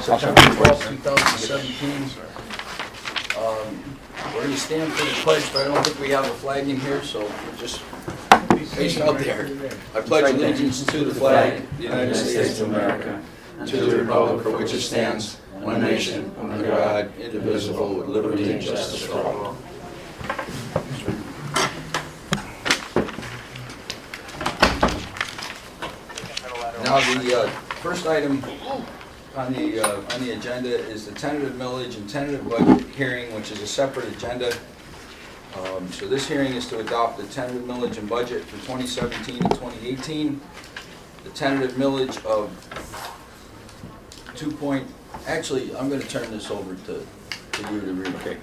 September 12th, 2017. We're going to stand for the pledge, but I don't think we have a flag in here, so we'll just face it out there. I pledge allegiance to the flag of the United States of America, to the republic for which it stands, one nation, under God, indivisible, with liberty and justice for all. Now, the first item on the agenda is the tentative millage and tentative budget hearing, which is a separate agenda. So this hearing is to adopt the tentative millage and budget for 2017 and 2018. The tentative millage of actually, I'm going to turn this over to you to read. Okay.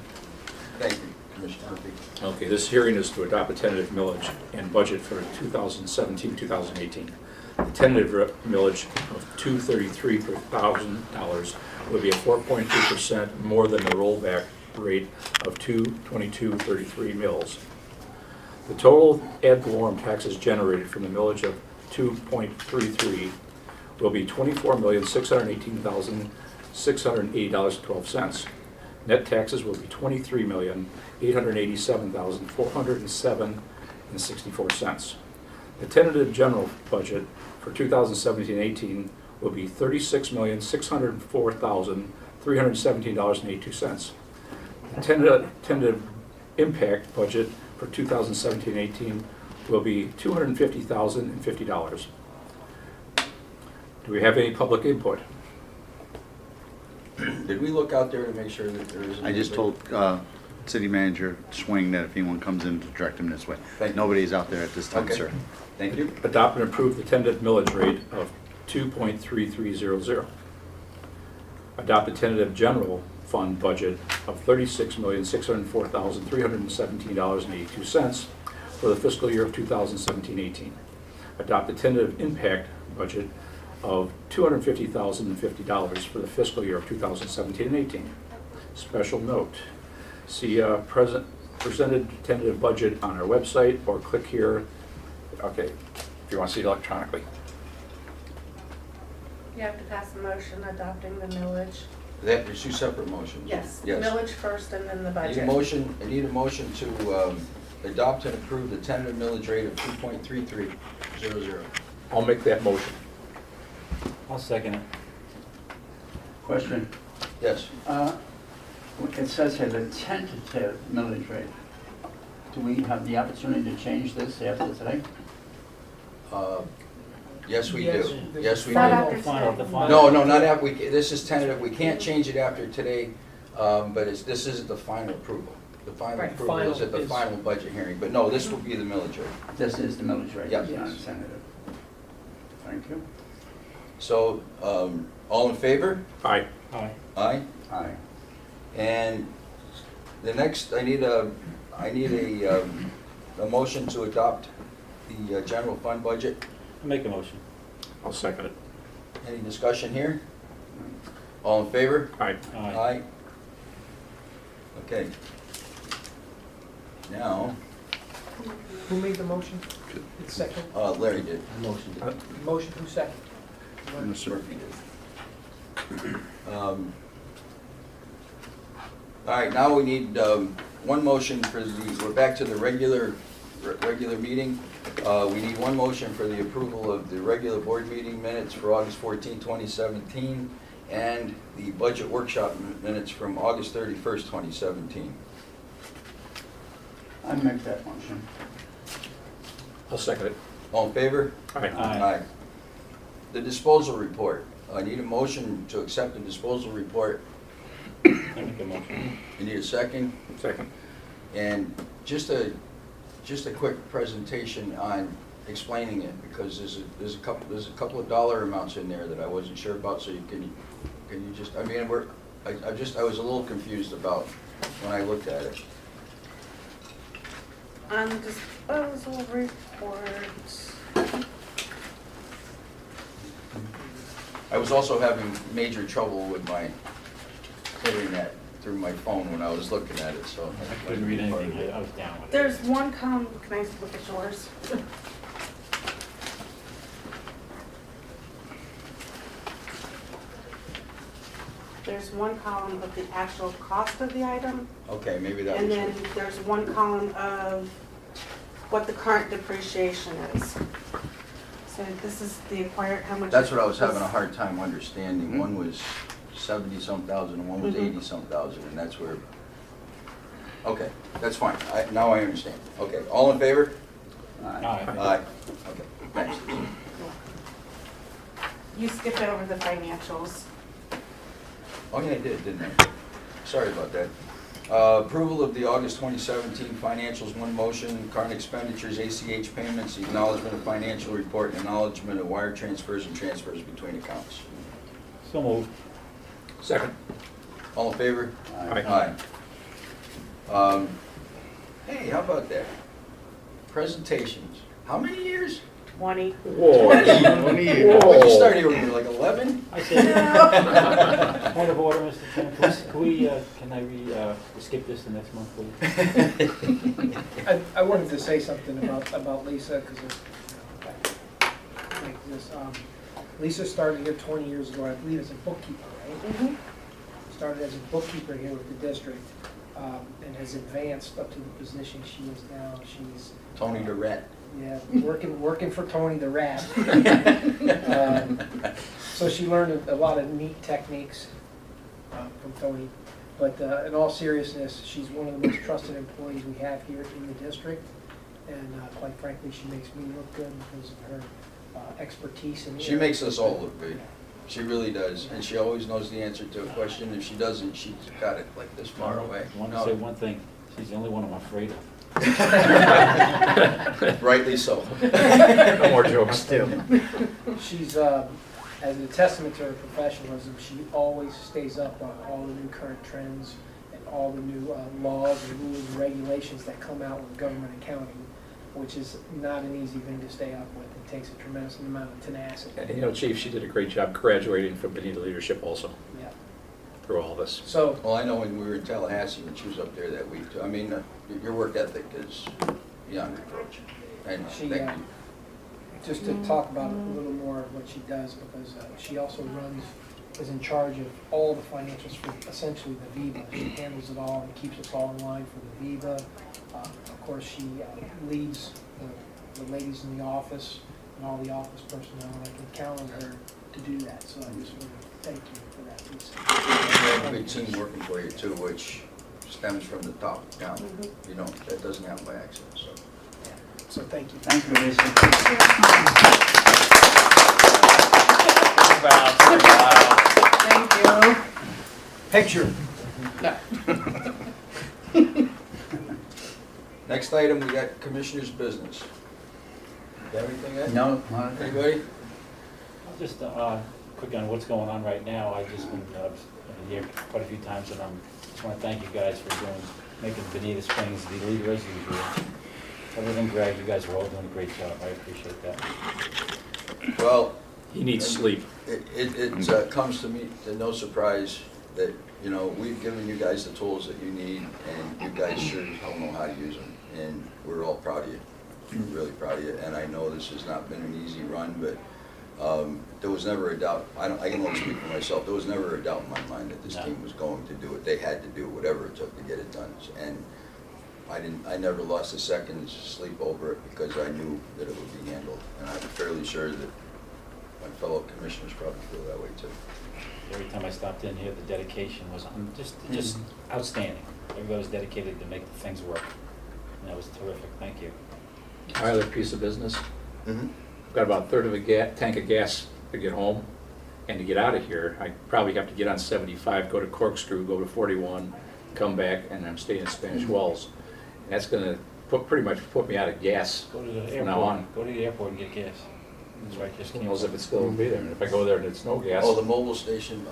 Thank you, Commissioner Murphy. Okay, this hearing is to adopt a tentative millage and budget for 2017-2018. The tentative millage of $233 per $1,000 would be a 4.2% more than the rollback rate of $222.33 mills. The total ad valorem taxes generated from the millage of 2.33 will be $24,618,680.12. Net taxes will be $23,887,407.64. The tentative general budget for 2017-18 will be $36,604,317.82. The tentative impact budget for 2017-18 will be $250,050. Do we have any public input? Did we look out there to make sure that there is? I just told City Manager Swing that if anyone comes in, to direct him this way. Thank you. Nobody's out there at this time, Okay. sir. Thank you. Adopt and approve the tentative millage rate of 2.3300. Adopt the tentative general fund budget of $36,604,317.82 for the fiscal year of 2017-18. Adopt the tentative impact budget of $250,050 for the fiscal year of 2017-18. Special note, see presented tentative budget on our website or click here. Okay, if you want to see it electronically. You have to pass a motion adopting the millage. There's two separate motions. Yes, the Yes. millage first and then the I budget. need a motion to adopt and approve the tentative millage rate of 2.3300. I'll make that motion. I'll second it. Question. Yes. It says here the tentative millage rate. Do we have the opportunity to change this after today? Yes, we do. Yes, we Not do. after Final, today. the final. No, not after, this is tentative. We can't change it after today, but this isn't the final approval. The final Right. approval is at the Final is- final budget hearing. But no, this will be the millage rate. This is the millage rate, Yes. it's not tentative. Thank you. So, all in favor? Aye. Aye. Aye. Aye. And the next, I need a motion to adopt the general fund budget. I'll make a motion. I'll second it. Any discussion here? All in favor? Aye. Aye. Okay. Now, Who made the motion? It's second. Larry did. Motion. Motion, who second? Murphy did. All right, now we need one motion for we're back to the regular meeting. We need one motion for the approval of the regular board meeting minutes for August 14, 2017, and the budget workshop minutes from August 31st, 2017. I make that motion. I'll second it. All in favor? Aye. Aye. The disposal report. I need a motion to accept the disposal report. I make a motion. You need a second? Second. And just a quick presentation on explaining it, because there's a couple of dollar amounts in there that I wasn't sure about, so can you just, I mean, I was a little confused about when I looked at it. On the disposal report, I was also having major trouble with my internet through my phone when I was looking at it, so. I couldn't read anything. I was down with it. there's one column, can I look at yours? There's one column of the actual cost of the item, Okay, maybe that and was. then there's one column of what the current depreciation is. So this is the acquired, how much. That's what I was having a hard time understanding. One was 70-some thousand and one was Mhm. 80-some thousand, and that's where, okay, that's fine. Now I understand. Okay, all in favor? Aye. Aye. Okay, thanks. You skipped over the financials. Oh, yeah, I did, didn't I? Sorry about that. Approval of the August 2017 financials, one motion, current expenditures, ACH payments, acknowledgement of financial report, acknowledgement of wire transfers and transfers between accounts. So moved. Second. All in favor? Aye. Hey, how about that? Presentations. How many years? 20. Whoa. When'd you start here? Were you like 11? I said, point of order, Mr. Chairman, can I skip this the next month, please? I wanted to say something about Lisa, because like this, Lisa started here 20 years ago, I believe as a bookkeeper, right? Mhm. Started as a bookkeeper here with the district, and has advanced up to the position she is now. She's, Tony the Rat. yeah, working for Tony the Rat. So she learned a lot of neat techniques from Tony. But in all seriousness, she's one of the most trusted employees we have here in the district. And quite frankly, she makes me look good because of her expertise. She makes us all look good. She really does. And she always knows the answer to a question. If she doesn't, she's got it like this far away. I want to say one thing, she's the only one I'm afraid of. Rightly so. No more jokes. She's, as a testament to her professionalism, she always stays up on all the new current trends and all the new laws and rules and regulations that come out with government accounting, which is not an easy thing to stay up with. It takes a tremendous amount of tenacity. And, you know, Chief, she did a great job graduating from Bonita leadership also Yeah. through all this. So, Well, I know when we were in Tallahassee, when she was up there that week, too. I mean, your work ethic is beyond reproach. And She, thank you. just to talk about a little more of what she does, because she also is in charge of all the financials for essentially the VIVA. She handles it all and keeps us all in line for the VIVA. Of course, she leads the ladies in the office and all the office personnel, and I can count on her to do that. So I just want to thank you for that, Lisa. You have a good team working for you too, which stems from the top down. Mhm. You know, that doesn't happen by accident, so. So thank you. Thank you, Lisa. Thank you. Picture. Next item, we got commissioner's business. Got anything, Ed? No, not Anybody? Just quick on what's going on right now. I've just been here quite a few times, and I just want to thank you guys for making Bonita Springs the leader as usual. Other than Greg, you guys are all doing a great job. I appreciate that. Well, He needs sleep. it comes to me to no surprise that, you know, we've given you guys the tools that you need, and you guys sure as hell know how to use them. And we're all proud of you, really proud of you. And I know this has not been an easy run, but there was never a doubt. I can only speak for myself. There was never a doubt in my mind that this No. team was going to do it. They had to do whatever it took to get it done. And I never lost a second's sleep over it because I knew that it would be handled. And I'm fairly sure that my fellow commissioners probably feel that way too. Every time I stopped in here, the dedication was just outstanding. Everybody was dedicated to make the things work. And that was terrific. Thank you. My other piece of business, Mm-hmm. I've got about a third of a tank of gas to get home, and to get out of here, I probably have to get on 75, go to Corkscrew, go to 41, come back, and I'm staying in Spanish Wells. And that's gonna pretty much put me out of gas Go to the from now on. airport. Go to the airport and get gas. That's right. Just Who knows if it still will be there, and if I go there and it's no gas, Oh, the mobile station,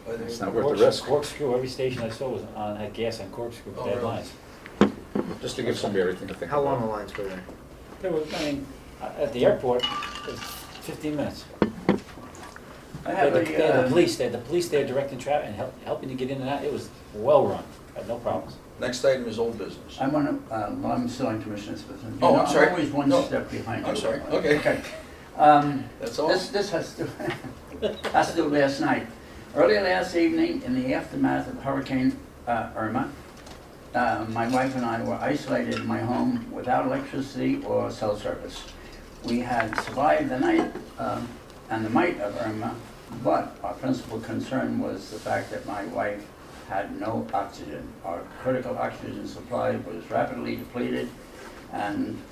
by there? it's not worth the risk. Corkscrew, every station I saw had gas on Corkscrew, Oh, dead really? lines. Just to give somebody everything to think How long about. the lines were there? There was, at the airport, it was 15 minutes. I They have had the a, police, there directing traffic and helping you get in and out. It was well run, had no problems. Next item is old business. I want to, well, I'm still on Commissioner's business. You Oh, know, I'm sorry. always one No. step behind you. I'm sorry. Okay. Okay. That's all? This has to, has to do with last night. Earlier last evening, in the aftermath of Hurricane Irma, my wife and I were isolated in my home without electricity or cell service. We had survived the night and the might of Irma, but our principal concern was the fact that my wife had no oxygen. Our critical oxygen supply was rapidly depleted, and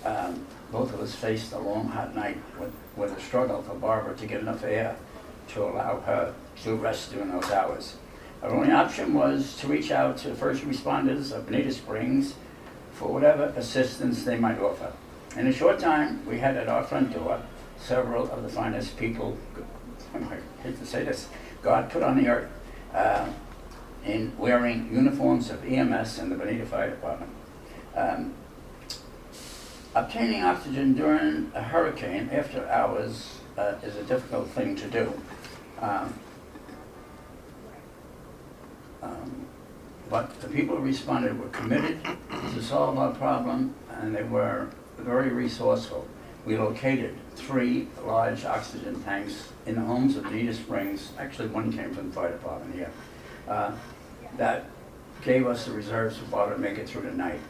both of us faced a long, hot night with a struggle for Barbara to get enough air to allow her to rest during those hours. Our only option was to reach out to the first responders of Bonita Springs for whatever assistance they might offer. In a short time, we had at our front door several of the finest people, I hate to say this, God put on the earth, in wearing uniforms of EMS and the Bonita Fire Department. Obtaining oxygen during a hurricane after hours is a difficult thing to do. But the people who responded were committed to solve our problem, and they were very resourceful. We located 3 large oxygen tanks in the homes of Bonita Springs. Actually, one came from the fire department here. That gave us the reserves for Barbara to make it through the night.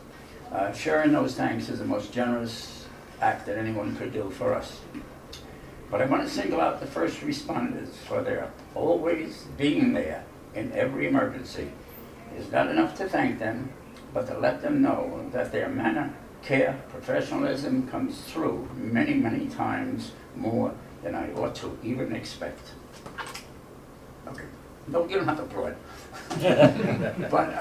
Sharing those tanks is the most generous act that anyone could do for us. But I want to single out the first responders for their always being there in every emergency. It's not enough to thank them, but to let them know that their manner, care, professionalism comes through many, many times more than I ought to even expect. Okay, no, you don't have to applaud. But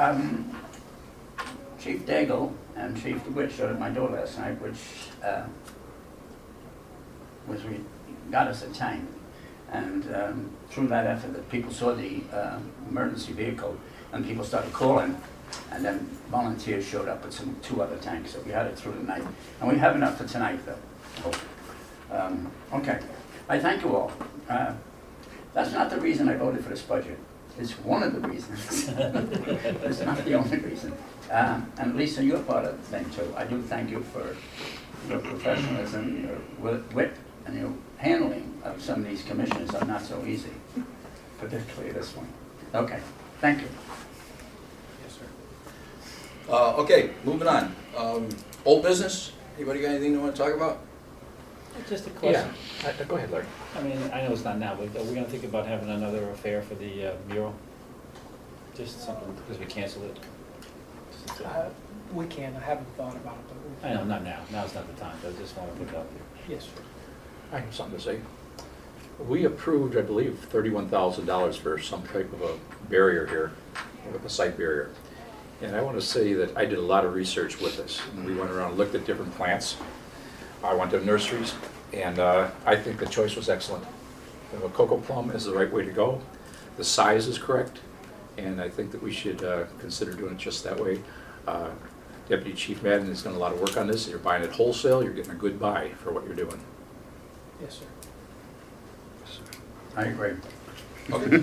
Chief Daigle and Chief DeWitt showed at my door last night, which got us a tank. And through that effort, that people saw the emergency vehicle, and people started calling, and then volunteers showed up with 2 other tanks, so we had it through the night. And we have enough for tonight, though. Okay, I thank you all. That's not the reason I voted for this budget. It's one of the reasons. It's not the only reason. And Lisa, you're part of the thing too. I do thank you for your professionalism, your wit, and your handling of some of these commissions are not so easy, particularly this one. Okay, thank you. Yes, sir. Okay, moving on. Old business? Anybody got anything they want to talk about? Just a Yeah, question. go ahead, Larry. I mean, I know it's not now, but are we gonna think about having another affair for the mural? Just something, because we canceled it? We can, I haven't thought about it, but. I know, not now. Now's not the time, but I just wanna put it out there. Yes, sir. I have something to say. We approved, I believe, $31,000 for some type of a barrier here, a site barrier. And I want to say that I did a lot of research with this. And we went around and looked at different plants. I went to nurseries, and I think the choice was excellent. The cocoa plum is the right way to go. The size is correct, and I think that we should consider doing it just that way. Deputy Chief Madden has done a lot of work on this. You're buying it wholesale, you're getting a good buy for what you're doing. Yes, sir. I agree. Okay.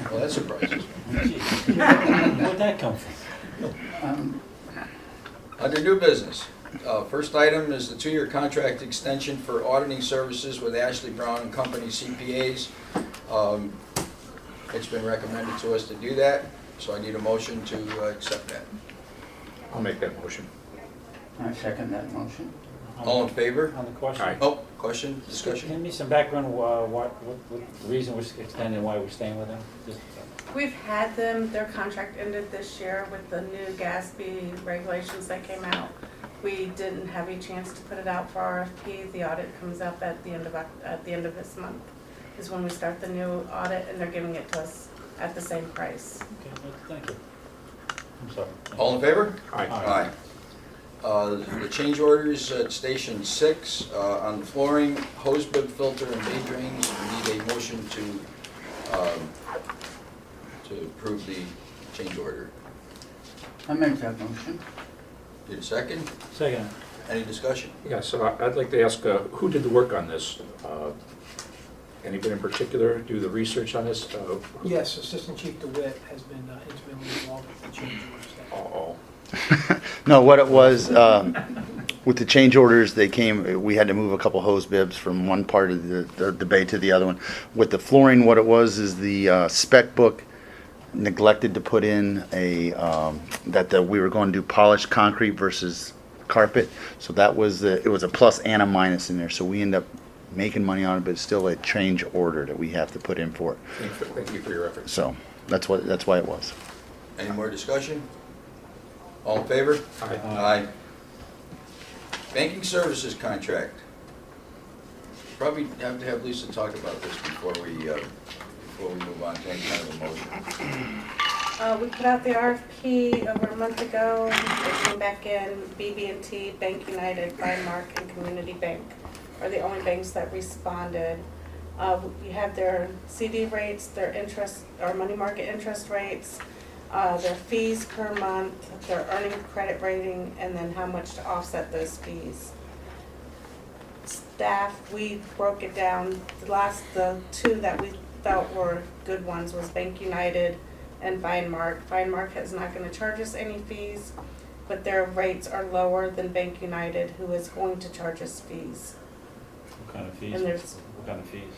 Well, that surprises me. Gee, where'd that come from? Under new business, first item is the 2-year contract extension for auditing services with Ashley Brown and Company CPAs. It's been recommended to us to do that, so I need a motion to accept that. I'll make that motion. I second that motion. All in favor? On the question? Aye. Oh, question, Give discussion? me some background, what the reason we're extending, why we're staying with them? Just, We've had them, their contract ended this year with the new GASB regulations that came out. We didn't have a chance to put it out for RFP. The audit comes up at the end of this month, is when we start the new audit, and they're giving it to us at the same price. Okay, well, thank you. I'm sorry. All in favor? Aye. Aye. The change orders at Station 6 on the flooring, hose bib filter, and bay drains. We need a motion to approve the change order. I make that motion. Need a second? Second. Any discussion? Yeah, so I'd like to ask, who did the work on this? Anybody in particular do the research on this? Yes, Assistant Chief DeWitt has been intimately involved with the change orders. Oh, No, what it was, With the change orders, they came, we had to move a couple hose bibs from one part of the bay to the other one. With the flooring, what it was is the spec book neglected to put in we were going to do polished concrete versus carpet. So that was, it was a plus and a minus in there. So we end up making money on it, but it's still a change order that we have to put in for it. Thank you for your efforts. So that's why it was. Any more discussion? All in favor? Aye. Aye. Banking services contract. Probably have to have Lisa talk about this before we move on to any kind of a motion. We put out the RFP over a month ago. They came back in. BB&T, Bank United, Finemark, and Community Bank are the only banks that responded. You have their CD rates, their interest, or money market interest rates, their fees per month, their earning credit rating, and then how much to offset those fees. Staff, we broke it down. The two that we felt were good ones was Bank United and Finemark. Finemark is not going to charge us any fees, but their rates are lower than Bank United, who is going to charge us fees. What kind of fees? And there's- What kind of fees?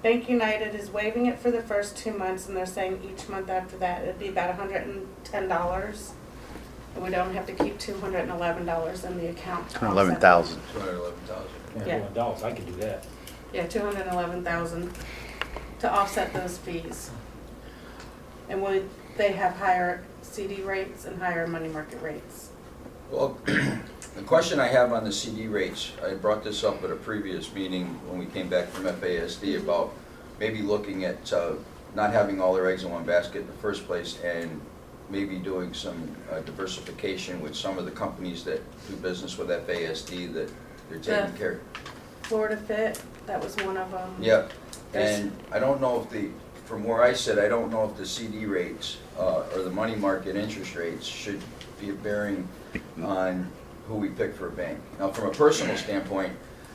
Bank United is waiving it for the first 2 months, and they're saying each month after that, it'd be about $110. And we don't have to keep $211 in the account. to offset that. 11,000. 211,000. Yeah. $200, I could do that. Yeah, 211,000 to offset those fees. And they have higher CD rates and higher money market rates. Well, the question I have on the CD rates, I brought this up at a previous meeting when we came back from FASD about maybe looking at not having all their eggs in one basket in the first place and maybe doing some diversification with some of the companies that do business with FASD that they're taking care of. Florida Fit, that was one of them. Yeah, There's- and I don't know if from where I sit, I don't know if the CD rates or the money market interest rates should be a bearing on who we pick for a bank. Now, from a personal standpoint,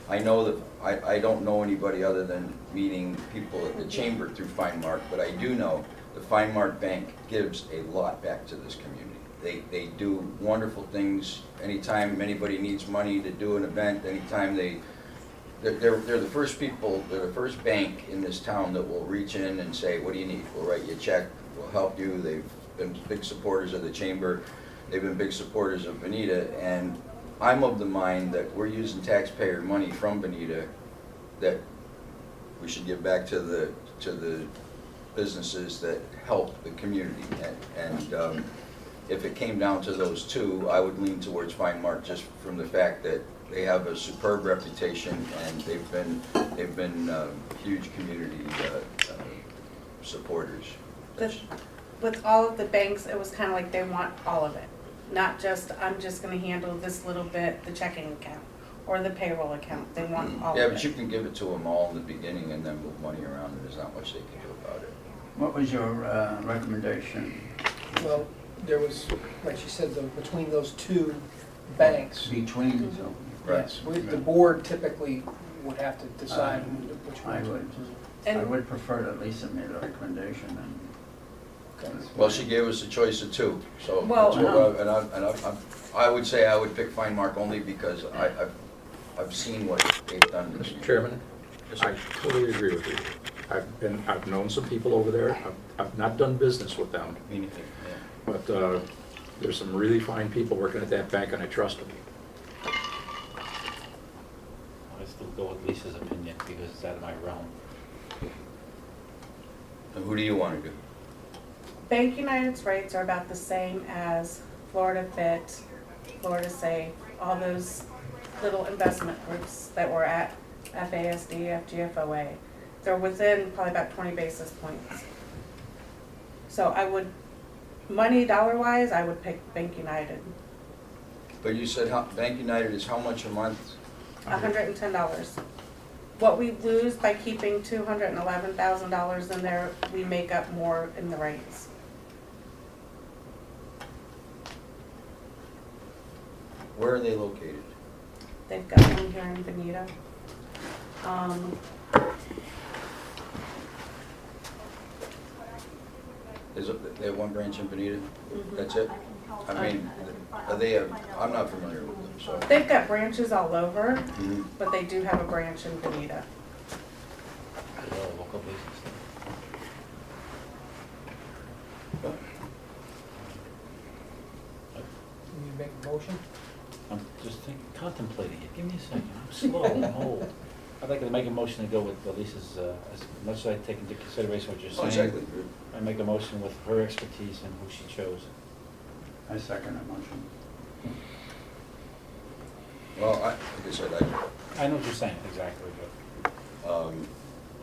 I know that I don't know anybody other than meeting people at the chamber through Finemark, but I do know the Finemark Bank gives a lot back to this community. They do wonderful things anytime anybody needs money to do an event, anytime they're the first people, they're the first bank in this town that will reach in and say, what do you need? We'll write you a check, we'll help you. They've been big supporters of the chamber. They've been big supporters of Bonita, and I'm of the mind that we're using taxpayer money from Bonita that we should give back to the businesses that help the community. And if it came down to those two, I would lean towards Finemark just from the fact that they have a superb reputation and they've been huge community supporters. With all of the banks, it was kind of like they want all of it. Not just, I'm just gonna handle this little bit, the checking account or the payroll account. They want all of it. Yeah, but you can give it to them all in the beginning and then move money around and there's not much they can do about it. What was your recommendation? Well, there was, like she said, between those two banks, Between, so, yes, the board typically would have to decide which I one. would, I would prefer that Lisa made a recommendation and. Okay. Well, she gave us a choice of two, so, Well, I would say I would pick Finemark only because I've seen what they've done. to the Mr. Chairman, Yes, I sir. totally agree with you. I've known some people over there. I've not done business with them, Me neither, yeah. but there's some really fine people working at that bank and I trust them. I still go with Lisa's opinion because it's out of my realm. And who do you want to do? Bank United's rates are about the same as Florida Fit, Florida Safe, all those little investment groups that were at FASD, FGFOA. They're within probably about 20 basis points. So I would, money dollar-wise, I would pick Bank United, But you said Bank United is how much a month? $110. What we lose by keeping $211,000 in there, we make up more in the rates. Where are they located? They've got one here in Bonita. They have one branch in Bonita? Mhm. That's it? I mean, I'm not familiar with them, so. They've got branches all over, Mhm. but they do have a branch in Bonita. They're all local business. You make a motion? I'm just contemplating it. Give me a second. I'm slow. I'm old. I'd like to make a motion to go with Lisa's, as much as I take into consideration what you're Oh, saying. exactly. I make a motion with her expertise and who she chose. I second that motion. Well, like I said, I know what you're saying, exactly, but I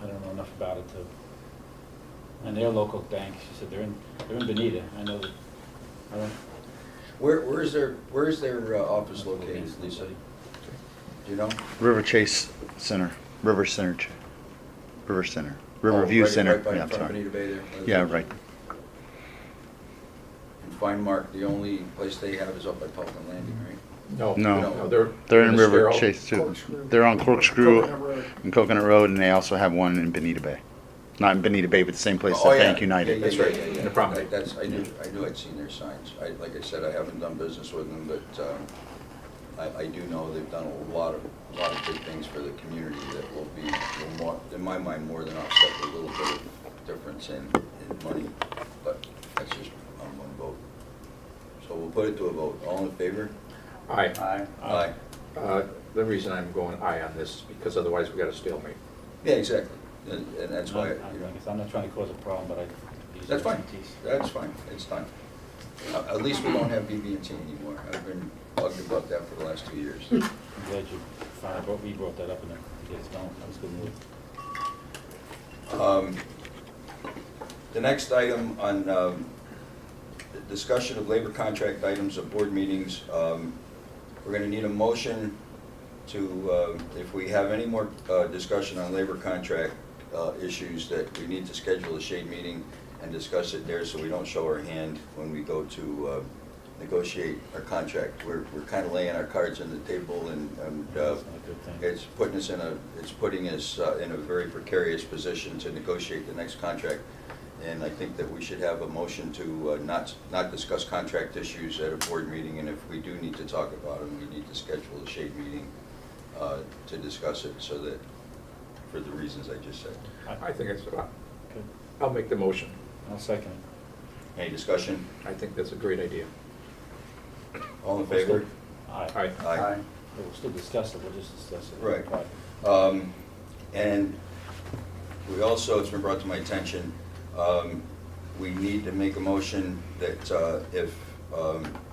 I don't know enough about it to. And their local bank, she said they're in Bonita. I know that, I don't. where is their office located, Lisa? Do you know? River Chase Center, River Center, Oh, Riverview right- Center. Right by Yeah, in I'm front of sorry. Bonita Bay there? Yeah, right. And Fine Mark, the only place they have is up by Pelton Landing, right? No. No. in They're in the River Sparrow. Chase too. Corkscrew. They're on Corkscrew Coconut Road. and Coconut Road, and they also have one in Bonita Bay. Not in Bonita Bay, but the same place Oh, that yeah. Bank United. That's right, Yeah, in the promenade. That's, I knew I'd seen their signs. Like I said, I haven't done business with them, but I do know they've done a lot of big things for the community that will be, more, in my mind, more than offset a little bit of difference in money. But that's just on one vote. So we'll put it to a vote. All in favor? Aye. Aye. Aye. The reason I'm going aye on this is because otherwise we got a stalemate. Yeah, exactly. And that's why, I guess I'm not trying to cause a problem, but use that's her fine. expertise. That's fine. It's fine. At least we don't have BB&T anymore. I've been bugged about that for the last 2 years. I'm glad you finally we brought that up and then to get it going. That was a good move. The next item on the discussion of labor contract items of board meetings, we're going to need a motion to, if we have any more discussion on labor contract issues, that we need to schedule a shade meeting and discuss it there so we don't show our hand when we go to negotiate our contract. We're kind of laying our cards on the table, and That's not a good thing. it's putting us in a very precarious position to negotiate the next contract. And I think that we should have a motion to not discuss contract issues at a board meeting, and if we do need to talk about them, we need to schedule a shade meeting to discuss it, so that, for the reasons I just said. I think it's, Good. I'll make the motion. I'll second it. Any discussion? I think that's a great idea. All in favor? Aye. Aye. Aye. We'll still discuss it, we'll just discuss it. Right. Aye. And we also, it's been brought to my attention, we need to make a motion that if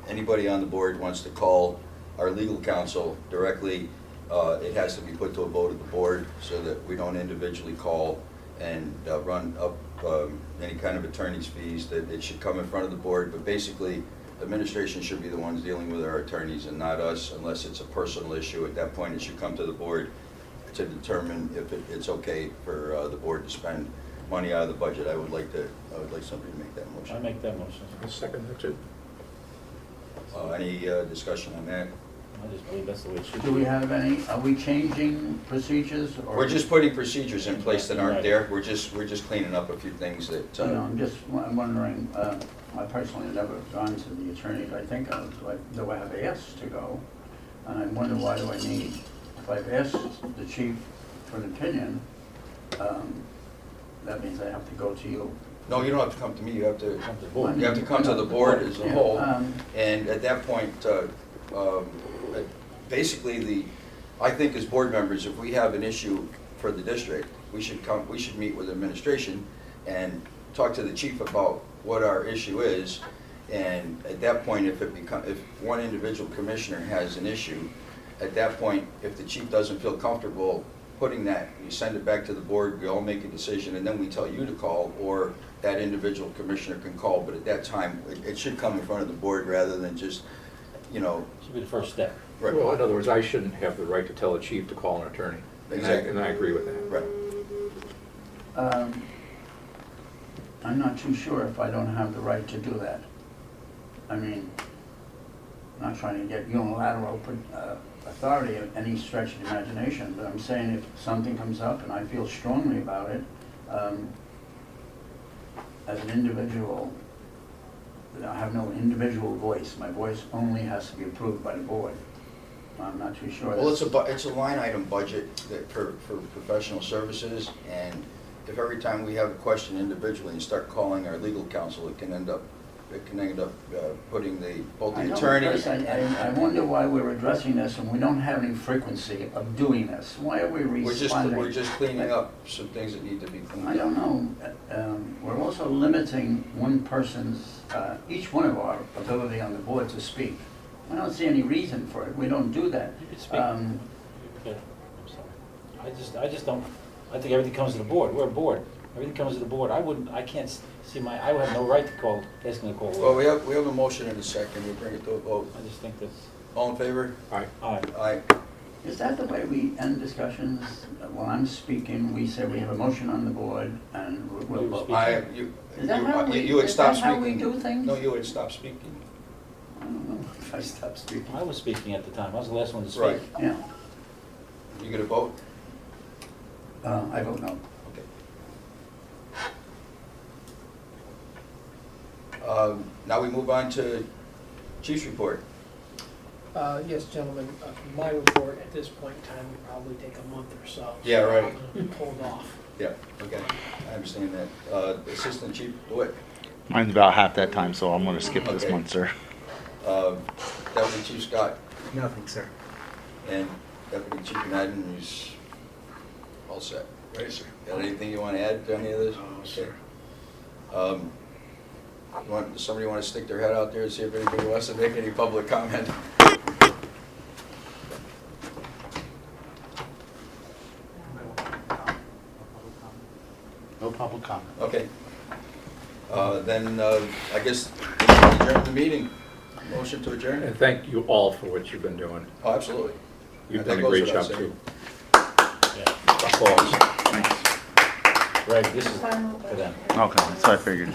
anybody on the board wants to call our legal counsel directly, it has to be put to a vote of the board so that we don't individually call and run up any kind of attorney's fees, that it should come in front of the board. But basically, administration should be the ones dealing with our attorneys and not us, unless it's a personal issue. At that point, it should come to the board to determine if it's okay for the board to spend money out of the budget. I would like somebody to make that I motion. make that motion. I'll second that too. Any discussion on that? I just believe that's the way it should be. Do we have any, are we changing procedures or? We're just putting procedures in place that aren't there. We're just cleaning up a few things that, I'm wondering, I personally have never gone to the attorney. I think do I have asked to go? And I wonder, why do I need, if I've asked the chief for an opinion, that means I have to go to you. no, you don't have to come to me. You have to Come to the board. You have to come to the board as a Yeah, whole, and at that point, basically, I think as board members, if we have an issue for the district, we should meet with administration and talk to the chief about what our issue is, and at that point, if one individual commissioner has an issue, at that point, if the chief doesn't feel comfortable putting that, you send it back to the board, we all make a decision, and then we tell you to call, or that individual commissioner can call, but at that time, it should come in front of the board rather than just, Should be the first step. right. Well, in other words, I shouldn't have the right to tell a chief to call an attorney. Exactly. And I agree with that. Right. I'm not too sure if I don't have the right to do that. I mean, I'm not trying to get unilateral authority of any stretch of the imagination, but I'm saying if something comes up and I feel strongly about it, as an individual I have no individual voice. My voice only has to be approved by the board. I'm not too sure. Well, it's a line item budget that for professional services, and if every time we have a question individually and start calling our legal counsel, it can end up putting both I the know, attorneys but I wonder why we're addressing this and we don't have any frequency of doing this. Why are we responding? we're just cleaning up some things that need to be cleaned up. I don't know. We're also limiting one person's, each one of our ability on the board to speak. I don't see any reason for it. We don't do that. You can speak. Yeah, I'm sorry. I just don't, I think everything comes to the board. We're a board. Everything comes to the board. I can't see I would have no right to call, asking to call. Well, we have a motion in a second, we'll bring it to a vote. I just think that's, All in favor? Aye. Aye. Is that the way we end discussions? While I'm speaking, we say we have a motion on the board and we'll vote. Is that how we, You had is stopped that how we speaking. do things? No, you had stopped speaking. I don't know if I stopped speaking. I was speaking at the time. I was the last one to speak. Right. Yeah, You gonna vote? I vote no. Okay. Now we move on to Chief's report. Yes, gentlemen, my report at this point in time would probably take a month or so. Yeah, right. Hold off. Yeah, okay, I understand that. Assistant Chief DeWitt, Mine's about half that time, so I'm gonna skip this Okay. month, sir. Deputy Chief Scott, Nothing, sir. and Deputy Chief Madden is all set, right? Sir. Got anything you want to add to any of this? No, sir. Okay. Does somebody want to stick their head out there and see if anybody wants to make any public comment? No public comment. Okay. Then I guess adjourn the meeting. Motion to adjourn? And thank you all for what you've been doing. Oh, absolutely. You've That done a goes great without job saying. too. Yeah. Applause. Greg, this is Final for them. Okay, so I figured.